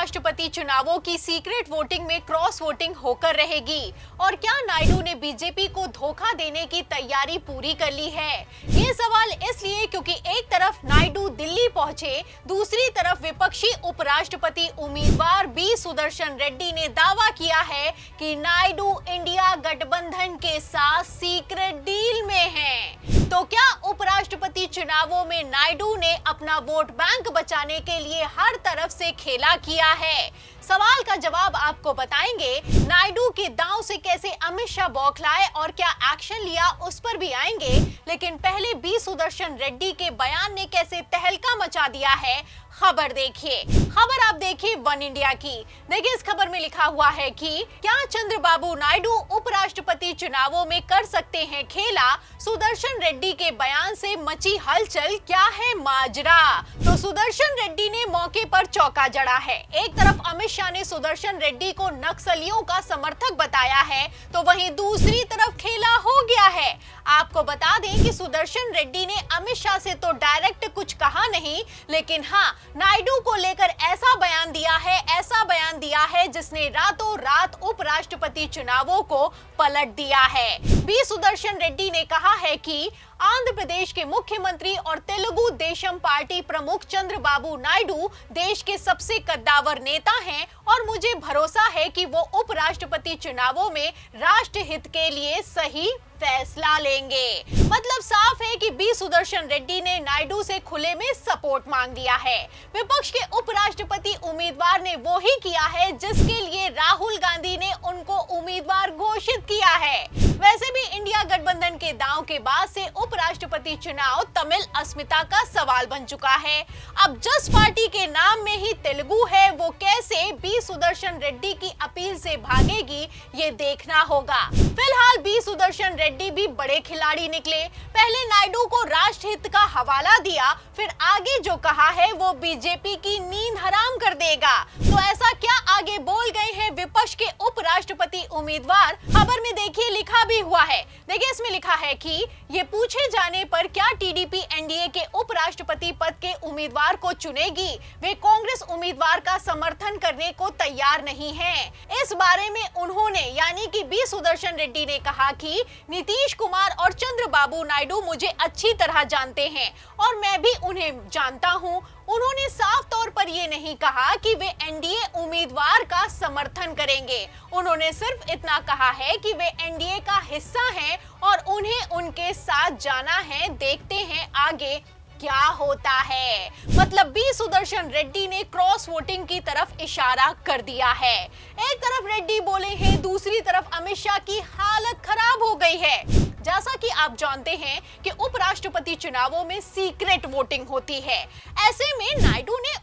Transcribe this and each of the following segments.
उपराष्ट्रपति चुनावों की सीक्रेट वोटिंग में क्रॉस वोटिंग होकर रहेगी और क्या नायडू ने बीजेपी को धोखा देने की तैयारी पूरी कर ली है? ये सवाल इसलिए क्योंकि एक तरफ नायडू दिल्ली पहुंचे, दूसरी तरफ विपक्षी उपराष्ट्रपति उम्मीदवार बी सुदर्शन रेड्डी ने दावा किया है कि नायडू इंडिया गठबंधन के साथ सीक्रेट डील में हैं। तो क्या उपराष्ट्रपति चुनावों में नायडू ने अपना वोट बैंक बचाने के लिए हर तरफ से खेला किया है? सवाल का जवाब आपको बताएंगे। नायडू के दांव से कैसे अमित शाह बौखलाए और क्या एक्शन लिया, उस पर भी आएंगे। लेकिन पहले बी सुदर्शन रेड्डी के बयान ने कैसे तहलका मचा दिया है, खबर देखिए। खबर आप देखिए वन इंडिया की। देखिए इस खबर में लिखा हुआ है कि क्या चंद्रबाबू नायडू उपराष्ट्रपति चुनावों में कर सकते हैं खेला? सुदर्शन रेड्डी के बयान से मची हलचल, क्या है माजरा? तो सुदर्शन रेड्डी ने मौके पर चौका जड़ा है। एक तरफ अमित शाह ने सुदर्शन रेड्डी को नक्सलियों का समर्थक बताया है, तो वहीं दूसरी तरफ खेला हो गया है। आपको बता दें कि सुदर्शन रेड्डी ने अमित शाह से तो डायरेक्ट कुछ कहा नहीं, लेकिन हाँ, नायडू को लेकर ऐसा बयान दिया है जिसने रातों रात उपराष्ट्रपति चुनावों को पलट दिया है। बी सुदर्शन रेड्डी ने कहा है कि आंध्र प्रदेश के मुख्यमंत्री और तेलुगु देशम पार्टी प्रमुख चंद्रबाबू नायडू देश के सबसे कद्दावर नेता हैं और मुझे भरोसा है कि वो उपराष्ट्रपति चुनावों में राष्ट्र हित के लिए सही फैसला लेंगे। मतलब साफ है कि बी सुदर्शन रेड्डी ने नायडू से खुले में सपोर्ट मांग लिया है। विपक्ष के उपराष्ट्रपति उम्मीदवार ने वो ही किया है जिसके लिए राहुल गांधी ने उनको उम्मीदवार घोषित किया है। वैसे भी इंडिया गठबंधन के दांव के बाद से उपराष्ट्रपति चुनाव तमिल अस्मिता का सवाल बन चुका है। अब जिस पार्टी के नाम में ही तेलुगु है, वो कैसे बी सुदर्शन रेड्डी की अपील से भागेगी, ये देखना होगा। फिलहाल बी सुदर्शन रेड्डी भी बड़े खिलाड़ी निकले। पहले नायडू को राष्ट्र हित का हवाला दिया, फिर आगे जो कहा है वो बीजेपी की नींद हराम कर देगा। तो ऐसा क्या आगे बोल गए हैं विपक्ष के उपराष्ट्रपति उम्मीदवार? खबर में देखिए लिखा भी हुआ है। देखिए इसमें लिखा है कि ये पूछे जाने पर क्या टीडीपी एनडीए के उपराष्ट्रपति पद के उम्मीदवार को चुनेगी, वे कांग्रेस उम्मीदवार का समर्थन करने को तैयार नहीं है। इस बारे में उन्होंने यानी कि बी सुदर्शन रेड्डी ने कहा कि नीतीश कुमार और चंद्रबाबू नायडू मुझे अच्छी तरह जानते हैं और मैं भी उन्हें जानता हूं। उन्होंने साफ तौर पर ये नहीं कहा कि वे एनडीए उम्मीदवार का समर्थन करेंगे। उन्होंने सिर्फ इतना कहा है कि वे एनडीए का हिस्सा हैं और उन्हें उनके साथ जाना है। देखते हैं आगे क्या होता है। मतलब बी सुदर्शन रेड्डी ने क्रॉस वोटिंग की तरफ इशारा कर दिया है। एक तरफ रेड्डी बोले हैं, दूसरी तरफ अमित शाह की हालत खराब हो गई है। जैसा कि आप जानते हैं कि उपराष्ट्रपति चुनावों में सीक्रेट वोटिंग होती है। ऐसे में नायडू ने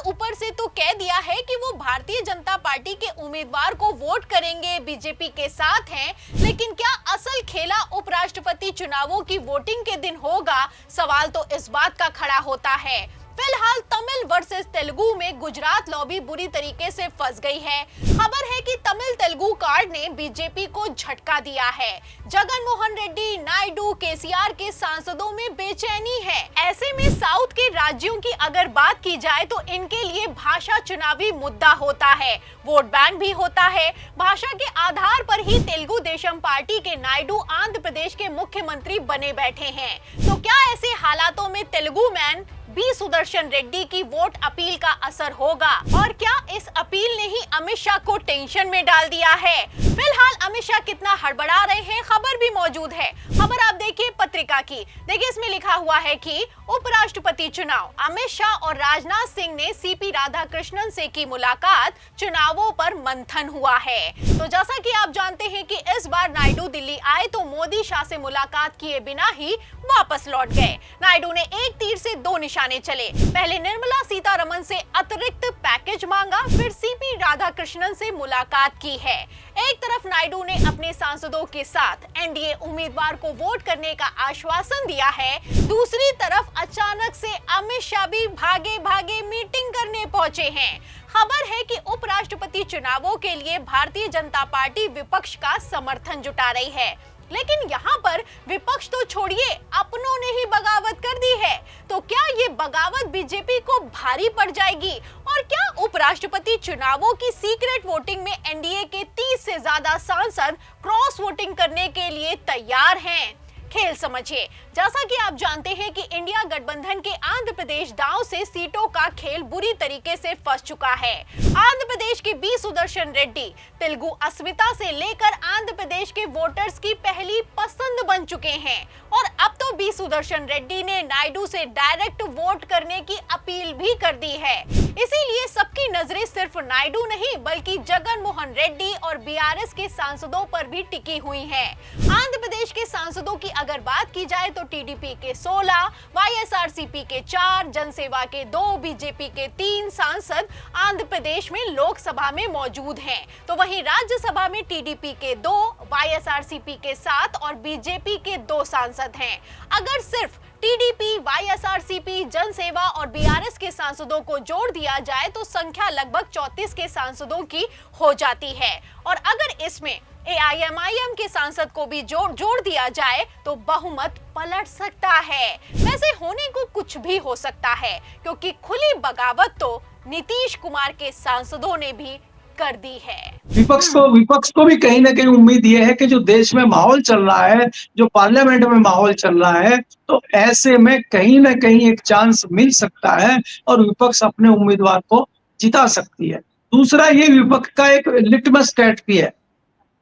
ऊपर से तो कह दिया है कि वो भारतीय जनता पार्टी के उम्मीदवार को वोट करेंगे, बीजेपी के साथ हैं, लेकिन क्या असल खेला उपराष्ट्रपति चुनावों की वोटिंग के दिन होगा? सवाल तो इस बात का खड़ा होता है। फिलहाल तमिल वर्सेस तेलुगु में गुजरात लॉबी बुरी तरीके से फंस गई है। खबर है कि तमिल तेलुगु कार्ड ने बीजेपी को झटका दिया है। जगन मोहन रेड्डी, नायडू, केसीआर के सांसदों में बेचैनी है। ऐसे में साउथ के राज्यों की अगर बात की जाए तो इनके लिए भाषा चुनावी मुद्दा होता है, वोट बैंक भी होता है। भाषा के आधार पर ही तेलुगु देशम पार्टी के नायडू आंध्र प्रदेश के मुख्यमंत्री बने बैठे हैं। तो क्या ऐसे हालातों में तेलुगु मैन बी सुदर्शन रेड्डी की वोट अपील का असर होगा और क्या इस अपील ने ही अमित शाह को टेंशन में डाल दिया है? फिलहाल अमित शाह कितना हड़बड़ा रहे हैं, खबर भी मौजूद है। खबर आप देखिए पत्रिका की। देखिए इसमें लिखा हुआ है कि उपराष्ट्रपति चुनाव, अमित शाह और राजनाथ सिंह ने सीपी राधाकृष्णन से की मुलाकात, चुनावों पर मंथन हुआ है। तो जैसा कि आप जानते हैं कि इस बार नायडू दिल्ली आए तो मोदी शाह से मुलाकात किए बिना ही वापस लौट गए। नायडू ने एक तीर से दो निशाने चले। पहले निर्मला सीतारमण से अतिरिक्त पैकेज मांगा, फिर सीपी राधाकृष्णन से मुलाकात की है। एक तरफ नायडू ने अपने सांसदों के साथ एनडीए उम्मीदवार को वोट करने का आश्वासन दिया है, दूसरी तरफ अचानक से अमित शाह भी भागे भागे मीटिंग करने पहुंचे हैं। खबर है कि उपराष्ट्रपति चुनावों के लिए भारतीय जनता पार्टी विपक्ष का समर्थन जुटा रही है। लेकिन यहाँ पर विपक्ष तो छोड़िए, अपनों ने ही बगावत कर दी है। तो क्या ये बगावत बीजेपी को भारी पड़ जाएगी और क्या उपराष्ट्रपति चुनावों की सीक्रेट वोटिंग में एनडीए के 30 से ज्यादा सांसद क्रॉस वोटिंग करने के लिए तैयार हैं? खेल समझिए। जैसा कि आप जानते हैं कि इंडिया गठबंधन के आंध्र प्रदेश दांव से सीटों का खेल बुरी तरीके से फंस चुका है। आंध्र प्रदेश के बी सुदर्शन रेड्डी तेलुगु अस्मिता से लेकर आंध्र प्रदेश के वोटर्स की पहली पसंद बन चुके हैं और अब तो बी सुदर्शन रेड्डी ने नायडू से डायरेक्ट वोट करने की अपील भी कर दी है। इसीलिए सबकी नजरें सिर्फ नायडू नहीं बल्कि जगन मोहन रेड्डी और बीआरएस के सांसदों पर भी टिकी हुई हैं। आंध्र प्रदेश के सांसदों की अगर बात की जाए तो टीडीपी के 16, वाईएसआरसीपी के 4, जनसेवा के 2, बीजेपी के 3 सांसद आंध्र प्रदेश में लोकसभा में मौजूद हैं। तो वहीं राज्यसभा में टीडीपी के 2, वाईएसआरसीपी के 7 और बीजेपी के 2 सांसद हैं। अगर सिर्फ टीडीपी, वाईएसआरसीपी, जनसेवा और बीआरएस के सांसदों को जोड़ दिया जाए तो संख्या लगभग 34 के सांसदों की हो जाती है और अगर इसमें एआईएमआईएम के सांसद को भी जोड़ दिया जाए तो बहुमत पलट सकता है। वैसे होने को कुछ भी हो सकता है क्योंकि खुली बगावत तो नीतीश कुमार के सांसदों ने भी कर दी है। विपक्ष को भी कहीं ना कहीं उम्मीद यह है कि जो देश में माहौल चल रहा है, जो पार्लियामेंट में माहौल चल रहा है, तो ऐसे में कहीं ना कहीं एक चांस मिल सकता है और विपक्ष अपने उम्मीदवार को जिता सकती है। दूसरा, ये विपक्ष का एक लिटमस टेस्ट भी है।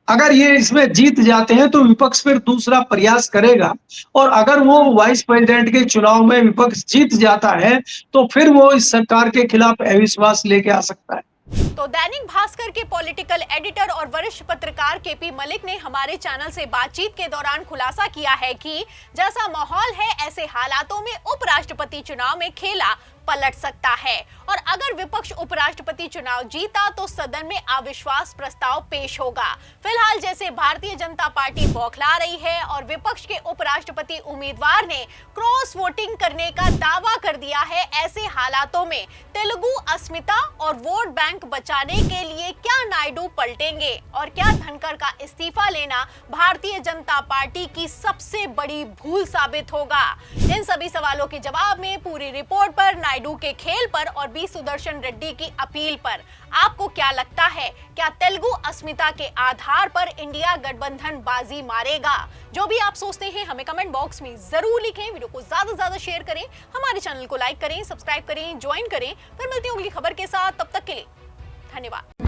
अगर ये इसमें जीत जाते हैं तो विपक्ष फिर दूसरा प्रयास करेगा और अगर वो वाइस प्रेसिडेंट के चुनाव में विपक्ष जीत जाता है तो फिर वो इस सरकार के खिलाफ अविश्वास लेके आ सकता है। तो दैनिक भास्कर के पॉलिटिकल एडिटर और वरिष्ठ पत्रकार केपी मलिक ने हमारे चैनल से बातचीत के दौरान खुलासा किया है कि जैसा माहौल है ऐसे हालातों में उपराष्ट्रपति चुनाव में खेला पलट सकता है और अगर विपक्ष उपराष्ट्रपति चुनाव जीता तो सदन में अविश्वास प्रस्ताव पेश होगा। फिलहाल जैसे भारतीय जनता पार्टी बौखला रही है और विपक्ष के उपराष्ट्रपति उम्मीदवार ने क्रॉस वोटिंग करने का दावा कर दिया है, ऐसे हालातों में तेलुगु अस्मिता और वोट बैंक बचाने के लिए क्या नायडू पलटेंगे और क्या धनखड़ का इस्तीफा लेना भारतीय जनता पार्टी की सबसे बड़ी भूल साबित होगा? इन सभी सवालों के जवाब में पूरी रिपोर्ट पर, नायडू के खेल पर और बी सुदर्शन रेड्डी की अपील पर आपको क्या लगता है? क्या तेलुगु अस्मिता के आधार पर इंडिया गठबंधन बाजी मारेगा? जो भी आप सोचते हैं हमें कमेंट बॉक्स में जरूर लिखें। वीडियो को ज्यादा से ज्यादा शेयर करें, हमारे चैनल को लाइक करें, सब्सक्राइब करें, ज्वाइन करें। फिर मिलती हूँ अगली खबर के साथ, तब तक के लिए धन्यवाद।